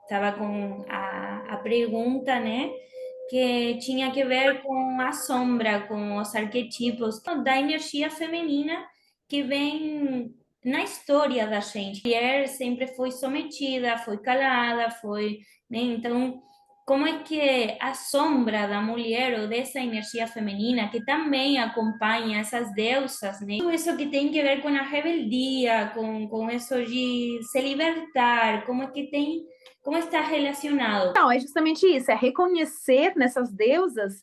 estava com a pergunta, né? Que tinha que ver com a sombra, com os arquetipos da energia feminina que vem na história da gente. A mulher sempre foi sometida, foi calada, foi, né? Então, como é que a sombra da mulher ou dessa energia feminina que também acompanha essas deusas, né? Tudo isso que tem que ver com a rebeldia, com isso de se libertar, como é que tem, como está relacionado? Não, é justamente isso, é reconhecer nessas deusas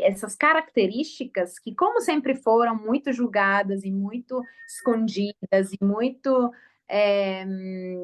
essas características que, como sempre foram muito julgadas e muito escondidas e muito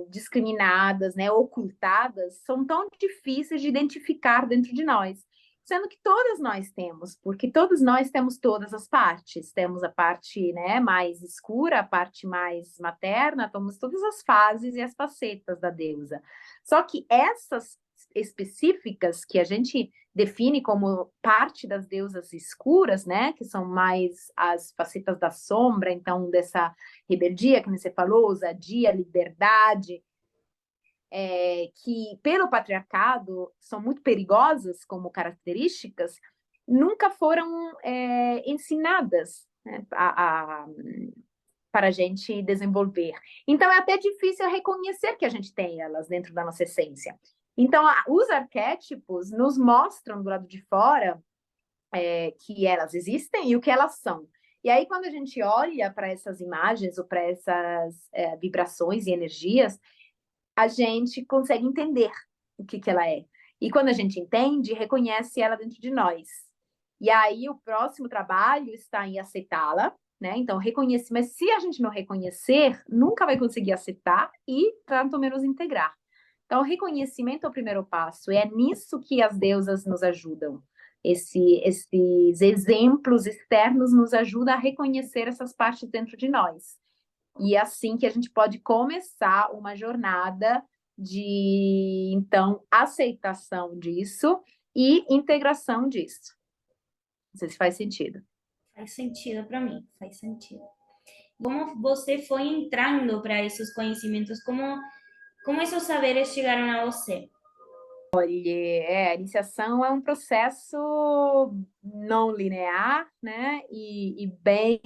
discriminadas, né, ocultadas, são tão difíceis de identificar dentro de nós. Sendo que todas nós temos, porque todos nós temos todas as partes. Temos a parte, né, mais escura, a parte mais materna, temos todas as fases e as facetas da deusa. Só que essas específicas que a gente define como parte das deusas escuras, né, que são mais as facetas da sombra, então dessa rebeldia que você falou, ousadia, liberdade, que pelo patriarcado são muito perigosas como características, nunca foram ensinadas, né, para a gente desenvolver. Então, é até difícil reconhecer que a gente tem elas dentro da nossa essência. Então, os arquétipos nos mostram do lado de fora que elas existem e o que elas são. E aí, quando a gente olha para essas imagens ou para essas vibrações e energias, a gente consegue entender o que ela é. E quando a gente entende, reconhece ela dentro de nós. E aí, o próximo trabalho está em aceitá-la, né? Então, reconhecer, mas se a gente não reconhecer, nunca vai conseguir aceitar e, tanto menos, integrar. Então, o reconhecimento é o primeiro passo, e é nisso que as deusas nos ajudam. Esses exemplos externos nos ajudam a reconhecer essas partes dentro de nós. E é assim que a gente pode começar uma jornada de, então, aceitação disso e integração disso. Não sei se faz sentido. Faz sentido para mim, faz sentido. Como você foi entrando para esses conhecimentos? Como esses saberes chegaram a você? A iniciação é um processo não linear, né? E bem,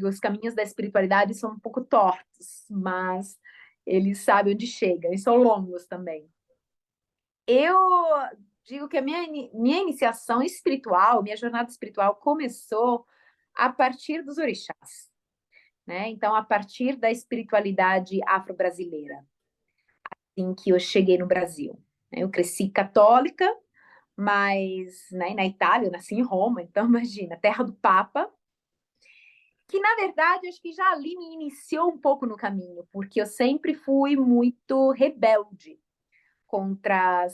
os caminhos da espiritualidade são um pouco tortos, mas eles sabem onde chegam, e são longos também. Eu digo que a minha iniciação espiritual, minha jornada espiritual começou a partir dos orixás, né? Então, a partir da espiritualidade afro-brasileira, em que eu cheguei no Brasil. Eu cresci católica, mas né, na Itália, eu nasci em Roma, então imagina, terra do Papa, que na verdade acho que já ali me iniciou um pouco no caminho, porque eu sempre fui muito rebelde contra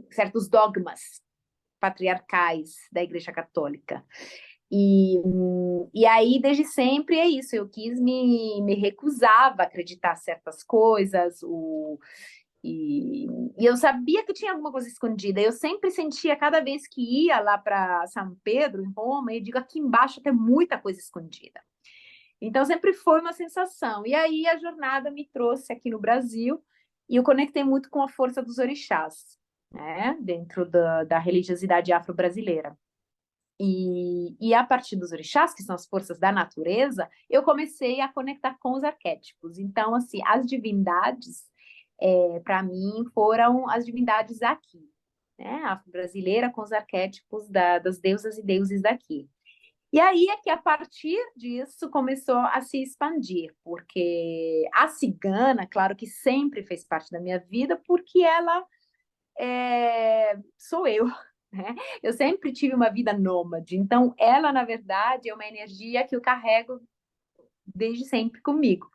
certos dogmas patriarcais da Igreja Católica. E aí, desde sempre, é isso. Eu quis me recusava a acreditar certas coisas, e eu sabia que tinha alguma coisa escondida. Eu sempre sentia, cada vez que ia lá para São Pedro, em Roma, eu digo, aqui embaixo tem muita coisa escondida. Então, sempre foi uma sensação. E aí, a jornada me trouxe aqui no Brasil, e eu conectei muito com a força dos orixás, né? Dentro da religiosidade afro-brasileira. E a partir dos orixás, que são as forças da natureza, eu comecei a conectar com os arquétipos. Então, assim, as divindades, para mim, foram as divindades aqui, né? A brasileira com os arquétipos das deusas e deuses daqui. E aí é que a partir disso começou a se expandir, porque a cigana, claro que sempre fez parte da minha vida, porque ela sou eu, né? Eu sempre tive uma vida nômade, então ela, na verdade, é uma energia que eu carrego desde sempre comigo.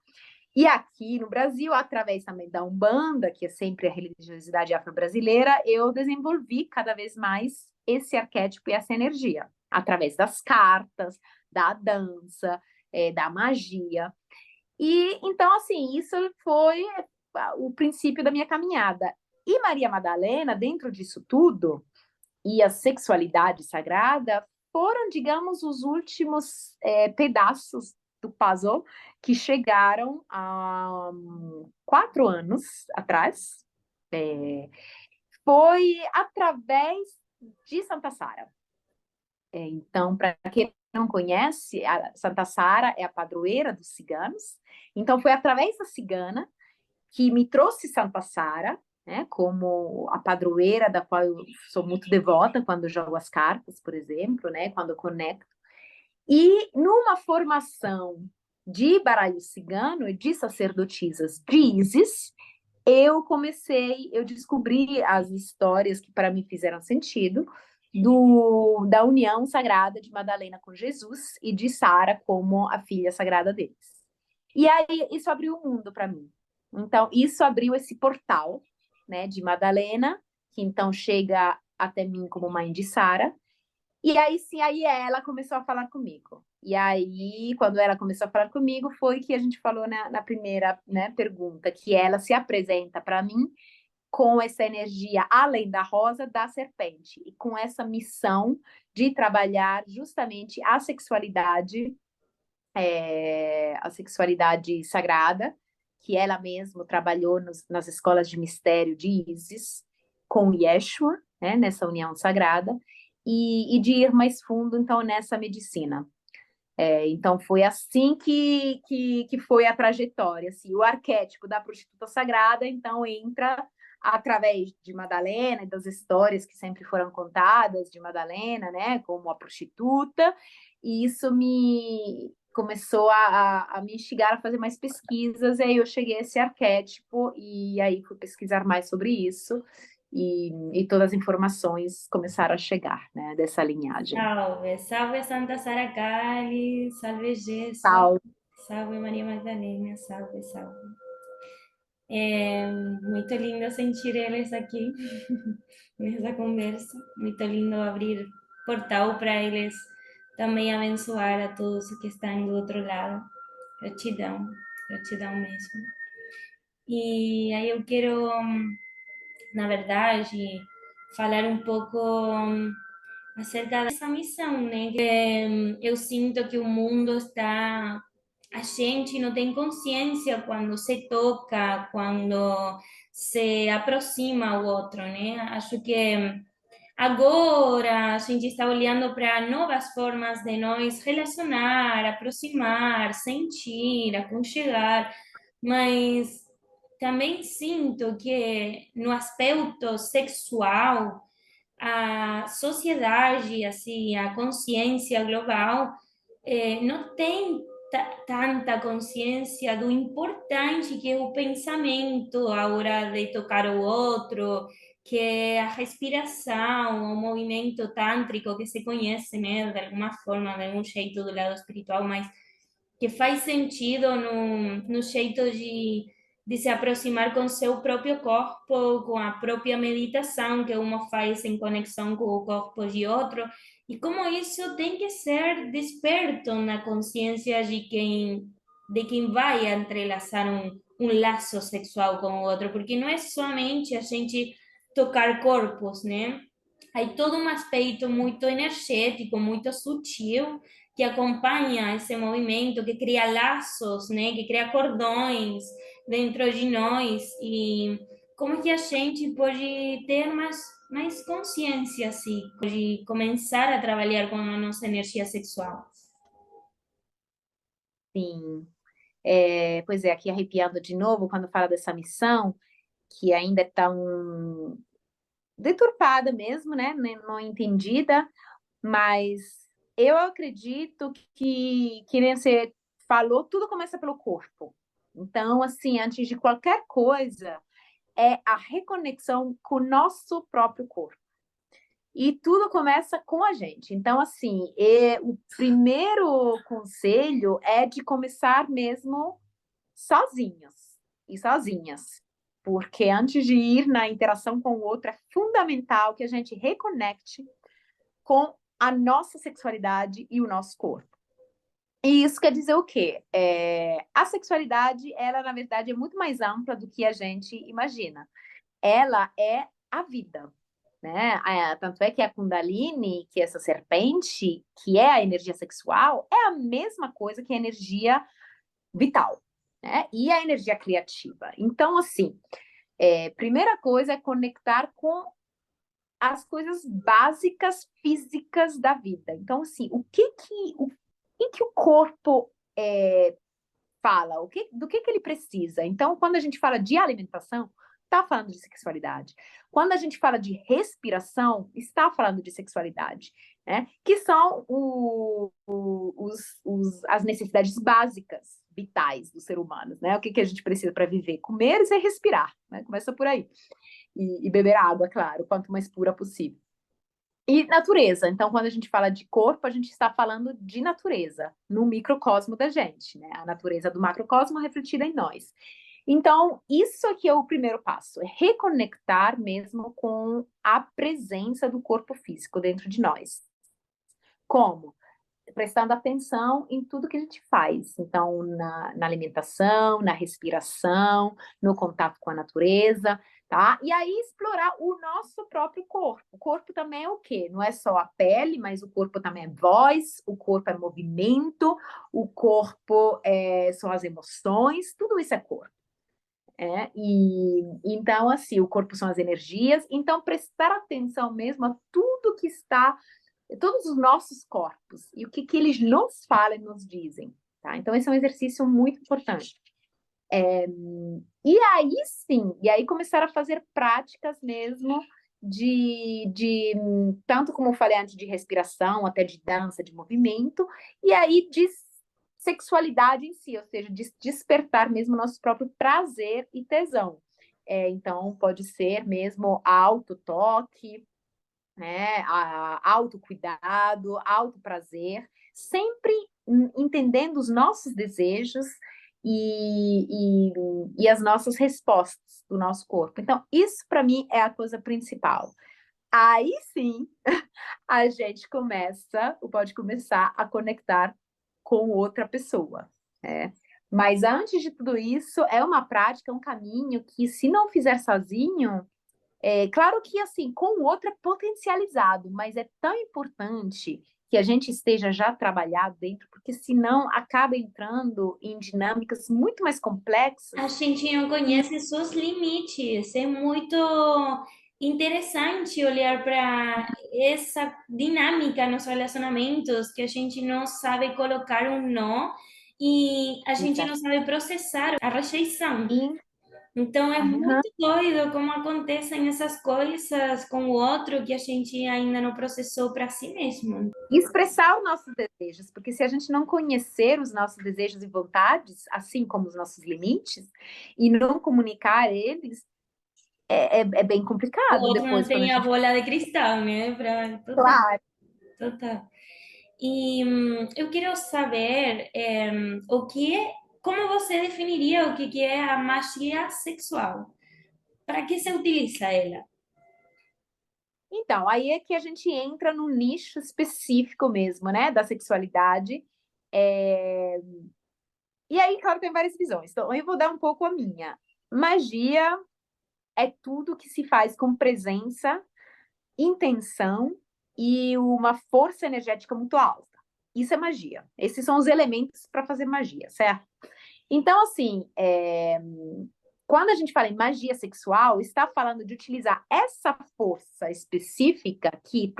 E aqui no Brasil, através também da Umbanda, que é sempre a religiosidade afro-brasileira, eu desenvolvi cada vez mais esse arquétipo e essa energia, através das cartas, da dança, da magia. E então, assim, isso foi o princípio da minha caminhada. E Maria Madalena, dentro disso tudo, e a sexualidade sagrada foram, digamos, os últimos pedaços do puzzle que chegaram há 4 anos atrás. Foi através de Santa Sara. Então, para quem não conhece, a Santa Sara é a padroeira dos ciganos. Então, foi através da cigana que me trouxe Santa Sara, né, como a padroeira da qual eu sou muito devota quando jogo as cartas, por exemplo, né, quando eu conecto. E numa formação de baralho cigano e de sacerdotisas de Isis, eu descobri as histórias que para mim fizeram sentido da união sagrada de Madalena com Jesus e de Sara como a filha sagrada deles. E aí isso abriu o mundo para mim. Então isso abriu esse portal, né, de Madalena, que então chega até mim como mãe de Sara. E aí sim, aí ela começou a falar comigo. E aí, quando ela começou a falar comigo, foi que a gente falou na primeira, né, pergunta, que ela se apresenta para mim com essa energia além da rosa da serpente e com essa missão de trabalhar justamente a sexualidade sagrada, que ela mesma trabalhou nas escolas de mistério de Isis com Yeshua, né, nessa união sagrada, e de ir mais fundo, então, nessa medicina. Então, foi assim que foi a trajetória. Assim, o arquétipo da prostituta sagrada, então, entra através de Madalena e das histórias que sempre foram contadas de Madalena, né, como a prostituta, e isso me começou a me instigar a fazer mais pesquisas, e aí eu cheguei a esse arquétipo, e aí fui pesquisar mais sobre isso, e todas as informações começaram a chegar, né, dessa linhagem. Salve, salve Santa Sara Cali, salve Jesus, Tal. salve Maria Magdalena, salve, salve. É muito lindo sentir eles aqui nessa conversa, muito lindo abrir portal para eles também abençoar a todos que estão do outro lado. Gratidão, gratidão mesmo. E aí eu quero, na verdade, falar um pouco acerca dessa missão, né? Que eu sinto que o mundo está. A gente não tem consciência quando se toca, quando se aproxima o outro, né? Acho que agora a gente está olhando para novas formas de nos relacionar, aproximar, sentir, aconchegar, mas também sinto que no aspecto sexual a sociedade, assim, a consciência global não tem tanta consciência do importante que é o pensamento a hora de tocar o outro, que é a respiração, o movimento tântrico que se conhece, né, de alguma forma, de algum jeito do lado espiritual, mas que faz sentido no jeito de se aproximar com seu próprio corpo, com a própria meditação que uma faz em conexão com o corpo de outro, e como isso tem que ser desperto na consciência de quem vai entrelaçar um laço sexual com o outro, porque não é somente a gente tocar corpos, né? Hay todo um aspecto muito energético, muito sutil, que acompanha esse movimento, que cria laços, né? Que cria cordões dentro de nós. E como que a gente pode ter mais consciência, assim, de começar a trabalhar com a nossa energia sexual? Sim. Pois é, aqui arrepiando de novo, quando fala dessa missão, que ainda é tão deturpada mesmo, né? Não entendida, mas eu acredito que nem você falou, tudo começa pelo corpo. Então, assim, antes de qualquer coisa, é a reconexão com o nosso próprio corpo. E tudo começa com a gente. Então, assim, o primeiro conselho é de começar mesmo sozinhos e sozinhas. Porque antes de ir na interação com o outro, é fundamental que a gente reconecte com a nossa sexualidade e o nosso corpo. E isso quer dizer o quê? A sexualidade, ela, na verdade, é muito mais ampla do que a gente imagina. Ela é a vida, né? Tanto é que a Kundalini, que é essa serpente, que é a energia sexual, é a mesma coisa que a energia vital, né? E a energia criativa. Então, assim, primeira coisa é conectar com as coisas básicas físicas da vida. Então, assim, que o corpo fala? Do que ele precisa? Então, quando a gente fala de alimentação, está falando de sexualidade. Quando a gente fala de respiração, está falando de sexualidade, né? Que são as necessidades básicas, vitais do ser humano, né? O que a gente precisa para viver? Comer e respirar, né? Começa por aí. E beber água, claro, quanto mais pura possível. E natureza. Então, quando a gente fala de corpo, a gente está falando de natureza, no microcosmo da gente, né? A natureza do macrocosmo refletida em nós. Então, isso aqui é o primeiro passo, é reconectar mesmo com a presença do corpo físico dentro de nós. Como? Prestando atenção em tudo que a gente faz. Então, na alimentação, na respiração, no contato com a natureza, tá? E aí explorar o nosso próprio corpo. O corpo também é o quê? Não é só a pele, mas o corpo também é voz, o corpo é movimento, o corpo são as emoções, tudo isso é corpo. E então, assim, o corpo são as energias, então prestar atenção mesmo a tudo que está todos os nossos corpos e o que eles nos falam e nos dizem, tá? Então, esse é um exercício muito importante. E aí, sim, e aí começar a fazer práticas mesmo tanto como eu falei antes, de respiração, até de dança, de movimento, e aí de sexualidade em si, ou seja, de despertar mesmo nosso próprio prazer e tesão. Então, pode ser mesmo autotoque, né? Autocuidado, autoprazer, sempre entendendo os nossos desejos e as nossas respostas do nosso corpo. Então, isso para mim é a coisa principal. Aí sim, a gente pode começar a conectar com outra pessoa, né? Mas antes de tudo isso, é uma prática, um caminho que, se não fizer sozinho, claro que, assim, com o outro é potencializado, mas é tão importante que a gente esteja já trabalhado dentro, porque senão acaba entrando em dinâmicas muito mais complexas. A gente não conhece seus limites. É muito interessante olhar para essa dinâmica nos relacionamentos, que a gente não sabe colocar um não e a gente não sabe processar a rejeição. E, Então é aham, muito doido como acontecem essas coisas com o outro que a gente ainda não processou para si mesmo. expressar os nossos desejos, porque se a gente não conhecer os nossos desejos e vontades, assim como os nossos limites, e não comunicar eles, é bem O complicado outro não depois, quando a tem a gente... bola de cristal, né? Total, Claro. total. E eu quero saber como você definiria o que é a magia sexual? Para que se utiliza ela? Então, aí é que a gente entra no nicho específico mesmo, né, da sexualidade. É, E aí, claro, tem várias visões. Então, eu vou dar um pouco a minha. Magia é tudo que se faz com presença, intenção e uma força energética muito alta. Isso é magia. Esses são os elementos para fazer magia, certo? Então, assim, quando a gente fala em magia sexual, está falando de utilizar essa força específica que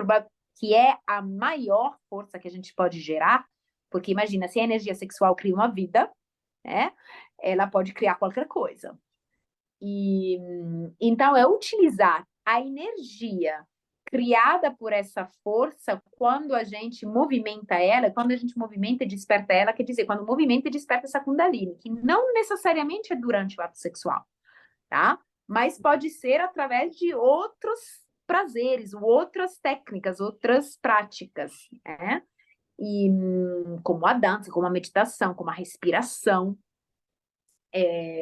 é a maior força que a gente pode gerar, porque imagina, se a energia sexual cria uma vida, né? Ela pode criar qualquer coisa. E então é utilizar a energia criada por essa força quando a gente movimenta ela, quando a gente movimenta e desperta ela, quer dizer, quando movimenta e desperta essa Kundalini, que não necessariamente é durante o ato sexual, tá? Mas pode ser através de outros prazeres, outras técnicas, outras práticas, né? E como a dança, como a meditação, como a respiração,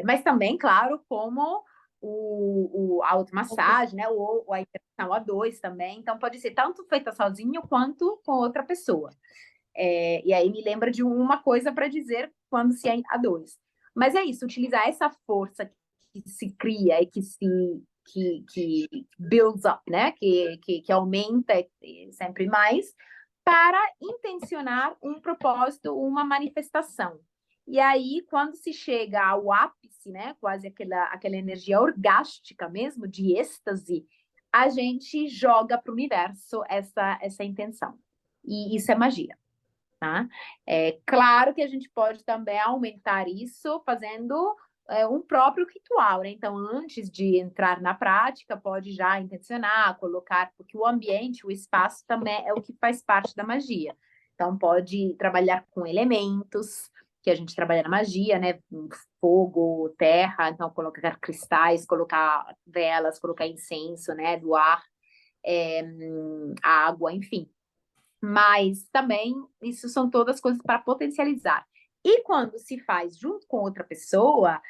mas também, claro, como a automassagem, né? Ou a interação a dois também. Então, pode ser tanto feita sozinho quanto com outra pessoa. E aí me lembra de uma coisa para dizer quando se é a dois. Mas é isso, utilizar essa força que se cria e que builds up, né? Que aumenta sempre mais, para intencionar um propósito, uma manifestação. E aí, quando se chega ao ápice, né, quase aquela energia orgástica mesmo, de êxtase, a gente joga para o universo essa intenção. E isso é magia, tá? É claro que a gente pode também aumentar isso fazendo um próprio ritual, né? Então, antes de entrar na prática, pode já intencionar, colocar, porque o ambiente, o espaço também é o que faz parte da magia. Então, pode trabalhar com elementos, que a gente trabalha na magia, né? Fogo, terra, então colocar cristais, colocar velas, colocar incenso, né? Do ar, é, água, enfim. Mas também isso são todas coisas para potencializar. E quando se faz junto com outra pessoa,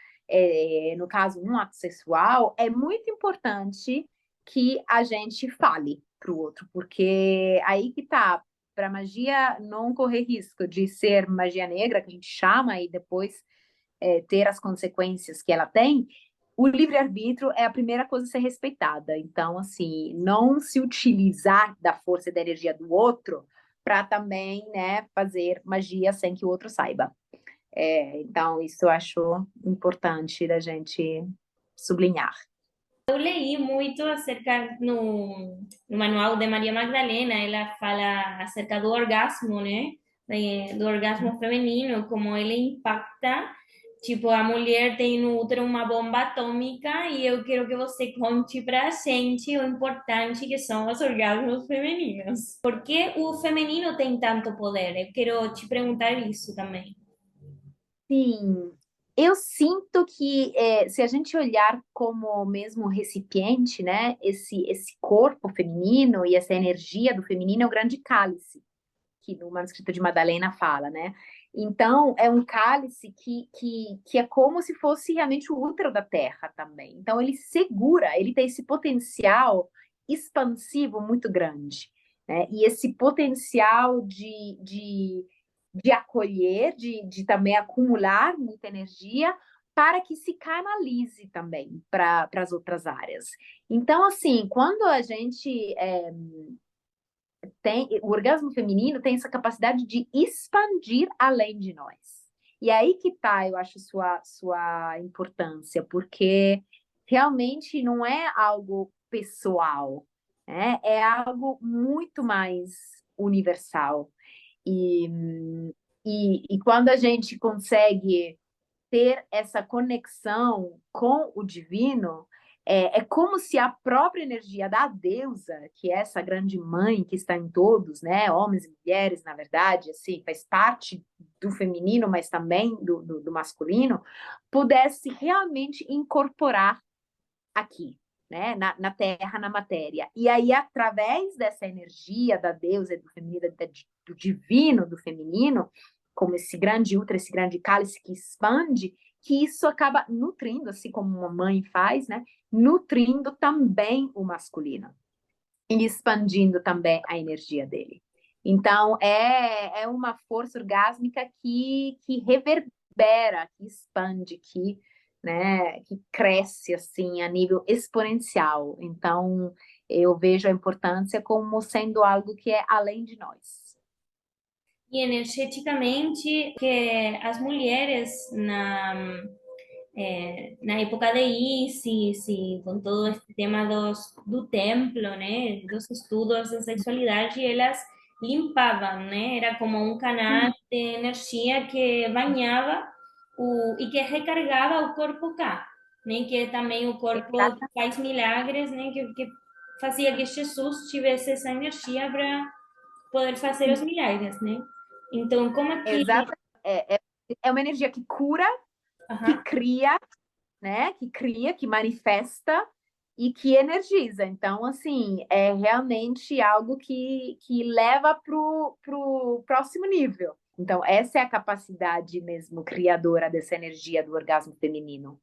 no caso um ato sexual, é muito importante que a gente fale para o outro, porque aí que tá, para a magia não correr risco de ser magia negra, que a gente chama, e depois ter as consequências que ela tem, o livre-arbítrio é a primeira coisa a ser respeitada. Então, assim, não se utilizar da força e da energia do outro para também, né, fazer magia sem que o outro saiba. Então, isso eu acho importante da gente sublinhar. Eu leí muito acerca no manual de Maria Magdalena, ela fala acerca do orgasmo, né? Do orgasmo feminino, como ele impacta. Tipo, a mulher tem no útero uma bomba atômica e eu quero que você conte pra gente o importante que são os orgasmos femininos. Por que o feminino tem tanto poder? Eu quero te perguntar isso também. Sim, eu sinto que se a gente olhar como mesmo recipiente, né, esse corpo feminino e essa energia do feminino é o grande cálice, que no manuscrito de Madalena fala, né? Então, é um cálice que é como se fosse realmente o útero da terra também. Então, ele segura, ele tem esse potencial expansivo muito grande, né? E esse potencial de acolher, de também acumular muita energia para que se canalize também para as outras áreas. Então, assim, quando a gente o orgasmo feminino tem essa capacidade de expandir além de nós. E aí que tá, eu acho, sua importância, porque realmente não é algo pessoal, né? É algo muito mais universal. E, e quando a gente consegue ter essa conexão com o divino, é como se a própria energia da deusa, que é essa grande mãe que está em todos, né, homens e mulheres, na verdade, assim, faz parte do feminino, mas também do masculino, pudesse realmente incorporar aqui, né, na terra, na matéria. E aí, através dessa energia da deusa, do feminino, do divino, do feminino, como esse grande útero, esse grande cálice que expande, que isso acaba nutrindo, assim como uma mãe faz, né, nutrindo também o masculino e expandindo também a energia dele. Então, é uma força orgásmica que reverbera, que expande, que cresce assim a nível exponencial. Então, eu vejo a importância como sendo algo que é além de nós. E energeticamente, que as mulheres na época de Isis e com todo este tema do templo, né, dos estudos da sexualidade, elas limpavam, né, era como um canal de energia que banhava e que recarregava o corpo cá, né, que também o corpo faz milagres, né, que fazia que Jesus tivesse essa energia para poder fazer os milagres, né? Então, como é que... Exato. É uma energia que cura, que Aham. cria, né? Que cria, que manifesta e que energiza. Então, assim, é realmente algo que leva para o próximo nível. Então, essa é a capacidade mesmo criadora dessa energia do orgasmo feminino.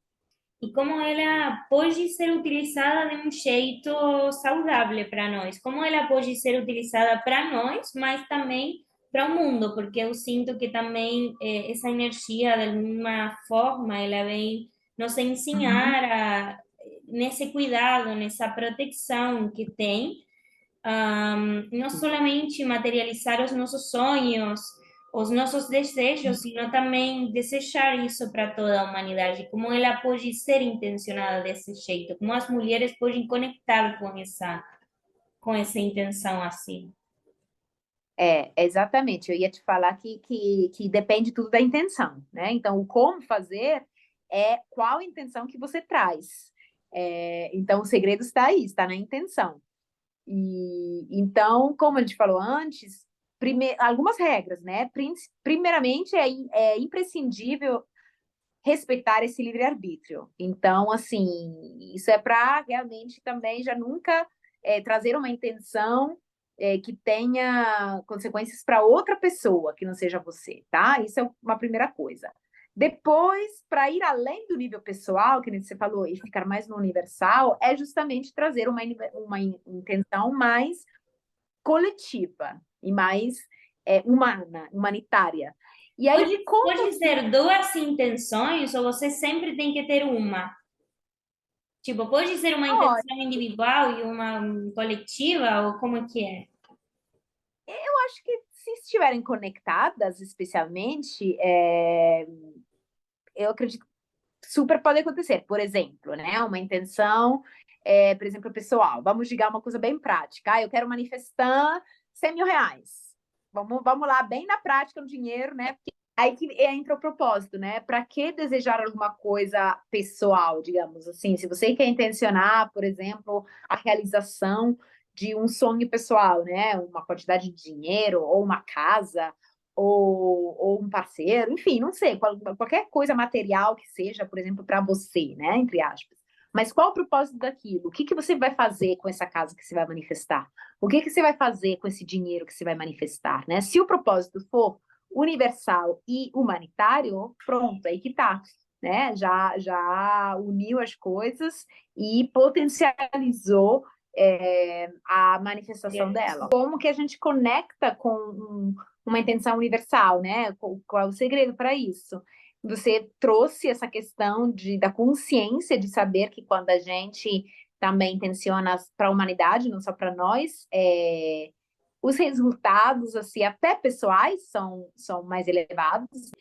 E como ela pode ser utilizada de um jeito saudável para nós? Como ela pode ser utilizada para nós, mas também para o mundo? Porque eu sinto que também essa energia, de alguma forma, ela vem nos Uhum. ensinar nesse cuidado, nessa proteção que tem, não solamente materializar os nossos sonhos, os nossos desejos, sino também desejar isso para toda a humanidade, como ela pode ser intencionada desse jeito, como as mulheres podem conectar com essa intenção assim. Exatamente. Eu ia te falar que depende tudo da intenção, né? Então, o como fazer é qual a intenção que você traz. Então, o segredo está aí, está na intenção. E então, como a gente falou antes, algumas regras, né? Primeiramente, é imprescindível respeitar esse livre-arbítrio. Então, assim, isso é para realmente também já nunca trazer uma intenção que tenha consequências para outra pessoa, que não seja você, tá? Isso é uma primeira coisa. Depois, para ir além do nível pessoal, que nem você falou, e ficar mais no universal, é justamente trazer uma intenção mais coletiva e mais humana, humanitária. E aí, como Pode ser duas intenções ou você sempre tem que ter uma? Tipo, pode ser uma intenção individual e uma coletiva, ou como é que é? eu acho que se estiverem conectadas, especialmente, eu acredito que super pode acontecer. Por exemplo, né, uma intenção, por exemplo, pessoal. Vamos ligar uma coisa bem prática. Eu quero manifestar 100 mil reais. Vamos lá, bem na prática, no dinheiro, né? Aí que entra o propósito, né? Para que desejar alguma coisa pessoal, digamos assim? Se você quer intencionar, por exemplo, a realização de um sonho pessoal, né? Uma quantidade de dinheiro, ou uma casa, ou um parceiro, enfim, não sei, qualquer coisa material que seja, por exemplo, para você, né? Entre aspas. Mas qual o propósito daquilo? O que que você vai fazer com essa casa que você vai manifestar? O que que você vai fazer com esse dinheiro que você vai manifestar, né? Se o propósito for universal e humanitário, pronto, aí que tá, né? Já uniu as coisas e potencializou a manifestação dela. Como que a gente conecta com uma intenção universal, né? Qual é o segredo para isso? Você trouxe essa questão da consciência de saber que quando a gente também intenciona para a humanidade, não só para nós, os resultados, assim, até pessoais, são mais elevados.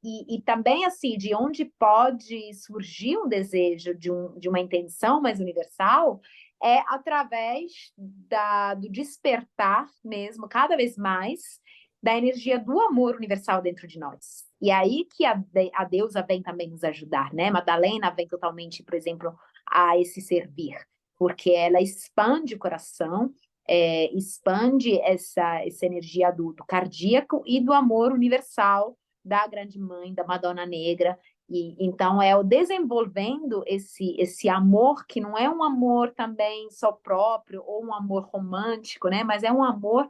E também, assim, de onde pode surgir um desejo de uma intenção mais universal é através do despertar mesmo, cada vez mais, da energia do amor universal dentro de nós. E aí que a deusa vem também nos ajudar, né? Madalena vem totalmente, por exemplo, a esse servir, porque ela expande o coração, expande essa energia do cardíaco e do amor universal da Grande Mãe, da Madonna Negra. E então é o desenvolvendo esse amor que não é um amor também só próprio ou um amor romântico, né? Mas é um amor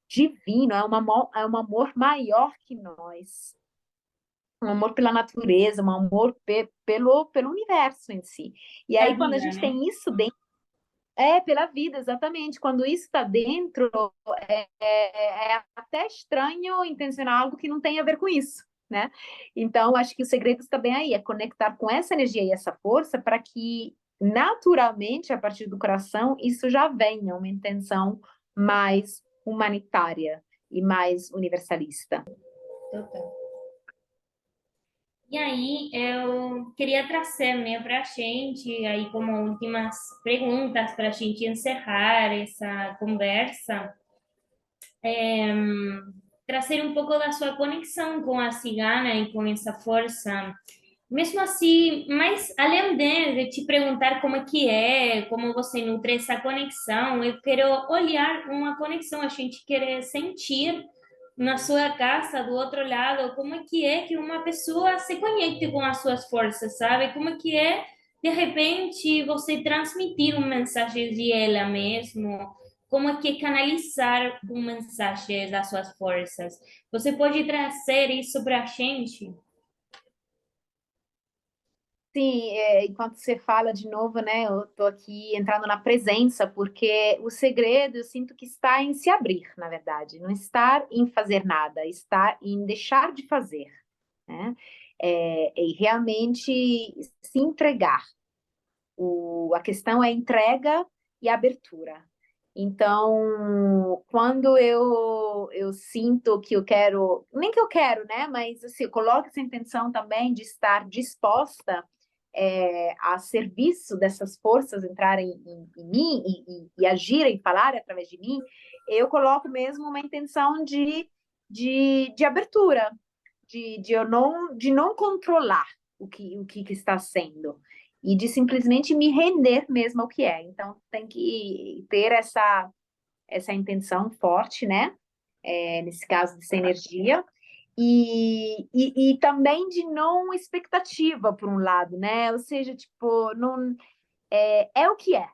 divino, é um amor maior que nós. Um amor pela natureza, um amor pelo universo em si. E Da aí, quando a vida, gente né? tem isso dentro, pela vida, exatamente. Quando isso está dentro, é até estranho intencionar algo que não tem a ver com isso, né? Então, acho que o segredo está bem aí, é conectar com essa energia e essa força para que, naturalmente, a partir do coração, isso já venha uma intenção mais humanitária e mais universalista. Total. E aí, eu queria trazer, né, para a gente, aí como últimas perguntas para a gente encerrar essa conversa, trazer um pouco da sua conexão com a cigana e com essa força. Mesmo assim, mas além de te perguntar como você nutre essa conexão, eu quero olhar uma conexão, a gente quer sentir na sua casa, do outro lado, como é que uma pessoa se conecte com as suas forças, sabe? Como de repente, você transmitir uma mensagem de ela mesmo, como é canalizar uma mensagem das suas forças. Você pode trazer isso para a gente? Sim, enquanto você fala de novo, né, eu estou aqui entrando na presença, porque o segredo eu sinto que está em se abrir, na verdade, não estar em fazer nada, está em deixar de fazer, né? E realmente se entregar. A questão é entrega e abertura. Então, quando eu sinto que eu quero, nem que eu quero, né? Mas assim, eu coloco essa intenção também de estar disposta a serviço dessas forças entrarem em mim e agirem, falarem através de mim, eu coloco mesmo uma intenção de abertura, de não controlar que está sendo e de simplesmente me render mesmo ao que é. Então, tem que ter essa intenção forte, né? Nesse caso, dessa energia. E também de não expectativa, por um lado, né? Ou seja, tipo, não, é o que é.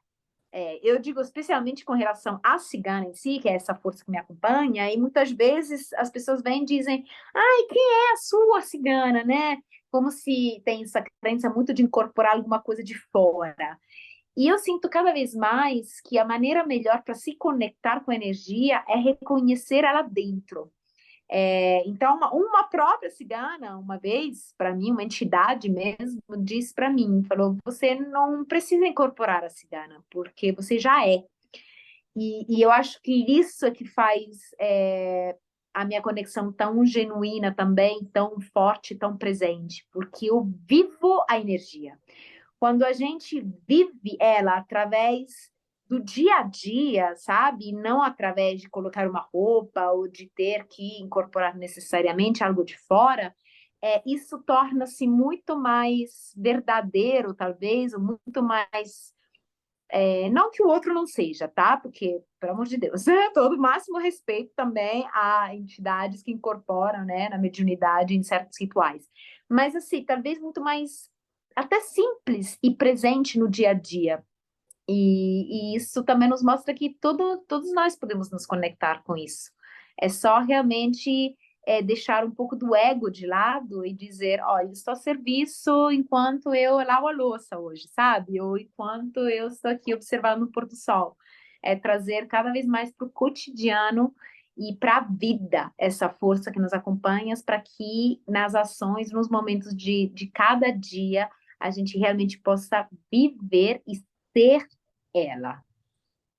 Eu digo especialmente com relação à cigana em si, que é essa força que me acompanha, e muitas vezes as pessoas vêm e dizem, ai, quem é a sua cigana, né? Como se tem essa crença muito de incorporar alguma coisa de fora. E eu sinto cada vez mais que a maneira melhor para se conectar com a energia é reconhecer ela dentro. Então, uma própria cigana, uma vez, para mim, uma entidade mesmo, disse para mim, falou, você não precisa incorporar a cigana, porque você já é. E eu acho que isso é que faz a minha conexão tão genuína também, tão forte, tão presente, porque eu vivo a energia. Quando a gente vive ela através do dia a dia, sabe? E não através de colocar uma roupa ou de ter que incorporar necessariamente algo de fora, isso torna-se muito mais verdadeiro, talvez, ou muito mais. Não que o outro não seja, tá? Porque, pelo amor de Deus, todo o máximo respeito também a entidades que incorporam, né, na mediunidade em certos rituais. Mas, assim, talvez muito mais até simples e presente no dia a dia. E isso também nos mostra que todos nós podemos nos conectar com isso. É só realmente deixar um pouco do ego de lado e dizer, olha, estou a serviço enquanto eu lavo a louça hoje, sabe? Ou enquanto eu estou aqui observando o pôr do sol. É trazer cada vez mais para o cotidiano e para a vida essa força que nos acompanha, para que nas ações, nos momentos de cada dia, a gente realmente possa viver e ser ela.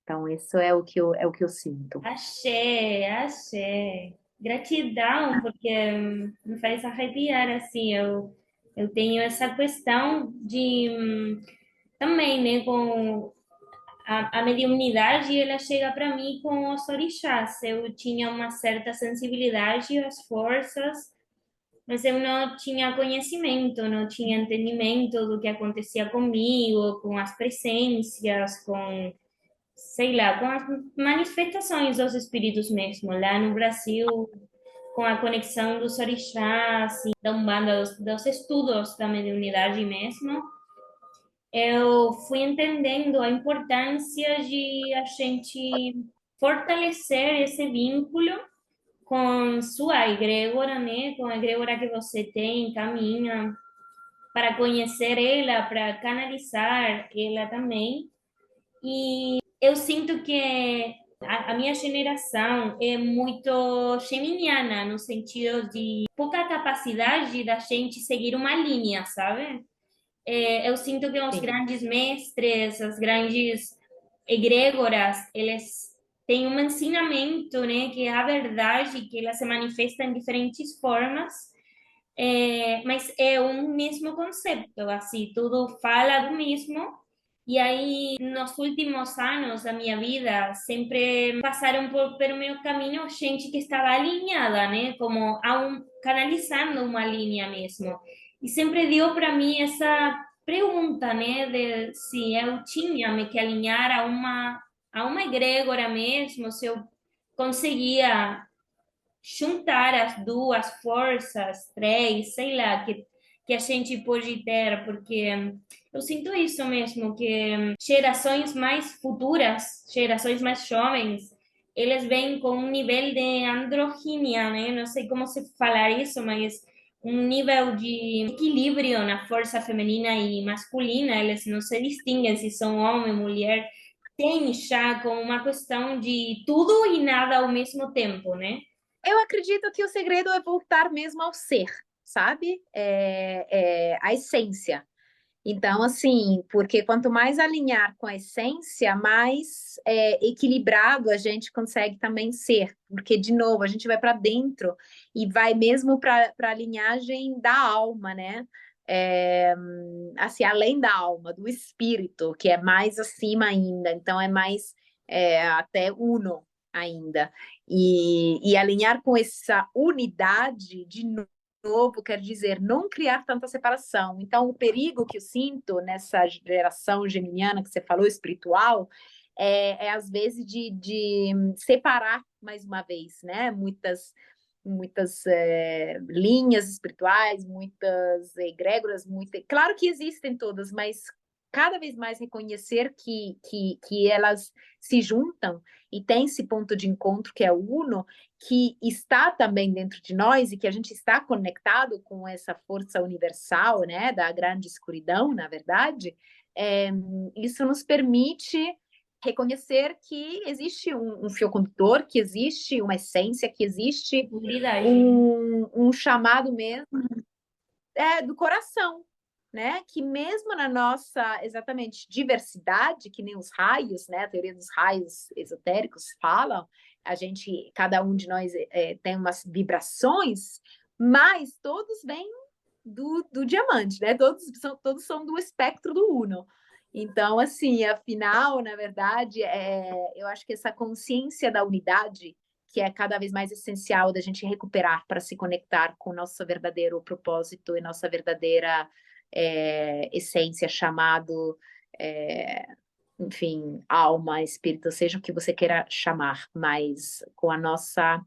Então, isso é o que eu sinto. Axé, axé. Gratidão, porque me faz arrepiar, assim, eu tenho essa questão de, também, né, com a mediunidade, ela chega para mim com os orixás. Eu tinha uma certa sensibilidade às forças, mas eu não tinha conhecimento, não tinha entendimento do que acontecia comigo, com as presenças, com, sei lá, com as manifestações dos espíritos mesmo. Lá no Brasil, com a conexão dos orixás, da Umbanda, dos estudos da mediunidade mesmo, eu fui entendendo a importância de a gente fortalecer esse vínculo com sua egrégora, né? Com a egrégora que você tem, caminha, para conhecer ela, para canalizar ela também. E eu sinto que a minha geração é muito geminiana, no sentido de pouca capacidade da gente seguir uma linha, sabe? Eu sinto que os Sim, grandes mestres, as grandes egrégoras, eles têm um ensinamento, né, que é a verdade, que ela se manifesta em diferentes formas, mas é um mesmo conceito, assim, tudo fala do mesmo. E aí, nos últimos anos da minha vida, sempre passaram pelo meu caminho gente que estava alinhada, né, como canalizando uma linha mesmo. E sempre deu para mim essa pergunta, né, de se eu tinha me que alinhar a uma egrégora mesmo, se eu conseguia juntar as duas forças, três, sei lá, que a gente pode ter, porque eu sinto isso mesmo, que gerações mais futuras, gerações mais jovens, eles vêm com um nível de androginia, né? Não sei como se falar isso, mas um nível de equilíbrio na força feminina e masculina, eles não se distinguem se são homem, mulher, tem já com uma questão de tudo e nada ao mesmo tempo, né? eu acredito que o segredo é voltar mesmo ao ser, sabe? A essência. Então, assim, porque quanto mais alinhar com a essência, mais equilibrado a gente consegue também ser. Porque, de novo, a gente vai para dentro e vai mesmo para a linhagem da alma, né? É, assim, além da alma, do espírito, que é mais acima ainda. Então, é mais até uno ainda. E alinhar com essa unidade, de novo, quer dizer, não criar tanta separação. Então, o perigo que eu sinto nessa geração geminiana que você falou, espiritual, às vezes de separar mais uma vez, né? Muitas linhas espirituais, muitas egrégoras, claro que existem todas, mas cada vez mais reconhecer que elas se juntam e tem esse ponto de encontro que é o uno, que está também dentro de nós e que a gente está conectado com essa força universal, né, da grande escuridão, na verdade, isso nos permite reconhecer que existe um fio condutor, que existe uma essência, que existe Habilidade. um chamado mesmo do coração, né? Que mesmo na nossa, exatamente, diversidade, que nem os raios, né? A teoria dos raios esotéricos falam, cada um de nós tem umas vibrações, mas todos vêm do diamante, né? Todos são do espectro do Uno. Então, assim, afinal, na verdade, eu acho que essa consciência da unidade, que é cada vez mais essencial da gente recuperar para se conectar com o nosso verdadeiro propósito e nossa verdadeira essência, chamado, é, enfim, alma, espírito, seja o que você queira chamar, mas com a nossa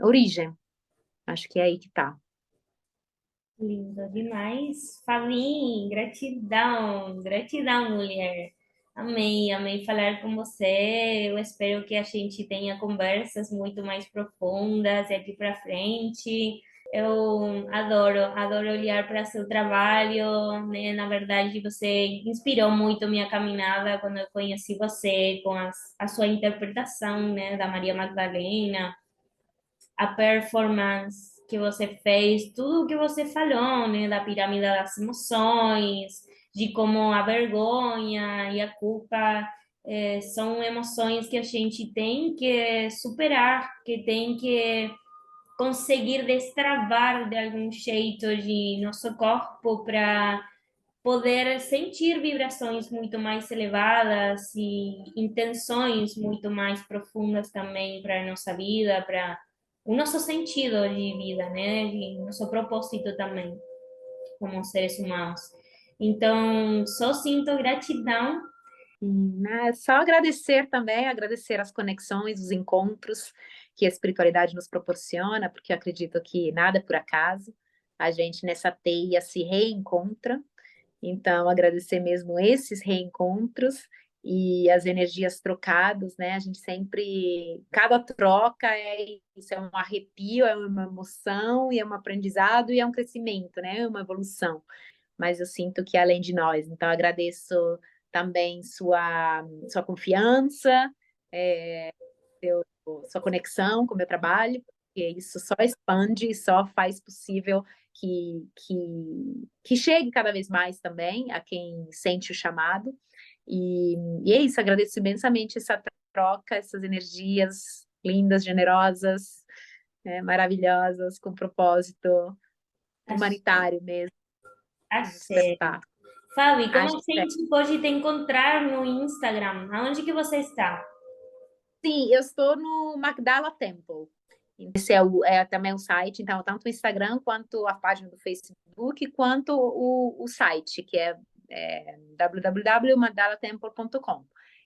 origem. Acho que é aí que está. Lindo demais. Fabi, gratidão, gratidão, mulher. Amei, amei falar com você. Eu espero que a gente tenha conversas muito mais profundas daqui para frente. Eu adoro olhar para seu trabalho, né? Na verdade, você inspirou muito minha caminhada quando eu conheci você com a sua interpretação, né, da Maria Magdalena, a performance que você fez, tudo o que você falou, né, da pirâmide das emoções, de como a vergonha e a culpa são emoções que a gente tem que superar, que tem que conseguir destravar de algum jeito de nosso corpo para poder sentir vibrações muito mais elevadas e intenções muito mais profundas também para a nossa vida, para o nosso sentido de vida, né? E nosso propósito também, como seres humanos. Então, só sinto gratidão. Né? Só agradecer também, agradecer as conexões, os encontros que a espiritualidade nos proporciona, porque eu acredito que nada é por acaso, a gente nessa teia se reencontra, então agradecer mesmo esses reencontros e as energias trocadas, né? A gente sempre, cada troca isso, é um arrepio, é uma emoção, e é um aprendizado e é um crescimento, né? É uma evolução, mas eu sinto que é além de nós. Então, agradeço também sua confiança, sua conexão com o meu trabalho, porque isso só expande e só faz possível que chegue cada vez mais também a quem sente o chamado. E é isso, agradeço imensamente essa troca, essas energias lindas, generosas, maravilhosas, com propósito humanitário mesmo, de Axé. despertar. Fabi, como Acho a gente pode te encontrar no Instagram? Aonde que você está? Sim, eu estou no Magdala Temple. Esse também o site, então, tanto o Instagram quanto a página do Facebook, quanto o site, que é www.magdalatemple.com.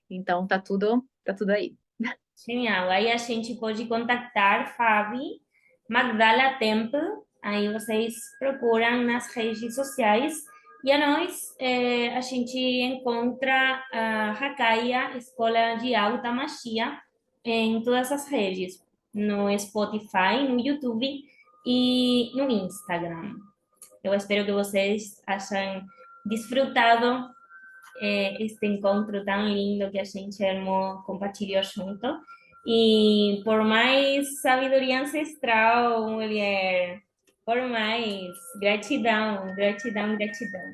Então, tá tudo aí. Genial. Aí a gente pode contactar Fabi, Magdala Temple. Aí vocês procuram nas redes sociais. E a nós, a gente encontra a Hakaya Escola de Alta Magia em todas as redes, no Spotify, no YouTube e no Instagram. Eu espero que vocês tenham desfrutado este encontro tão lindo que a gente armou, compartilhou junto. E por mais sabedoria ancestral, mulher, por mais gratidão, gratidão, gratidão.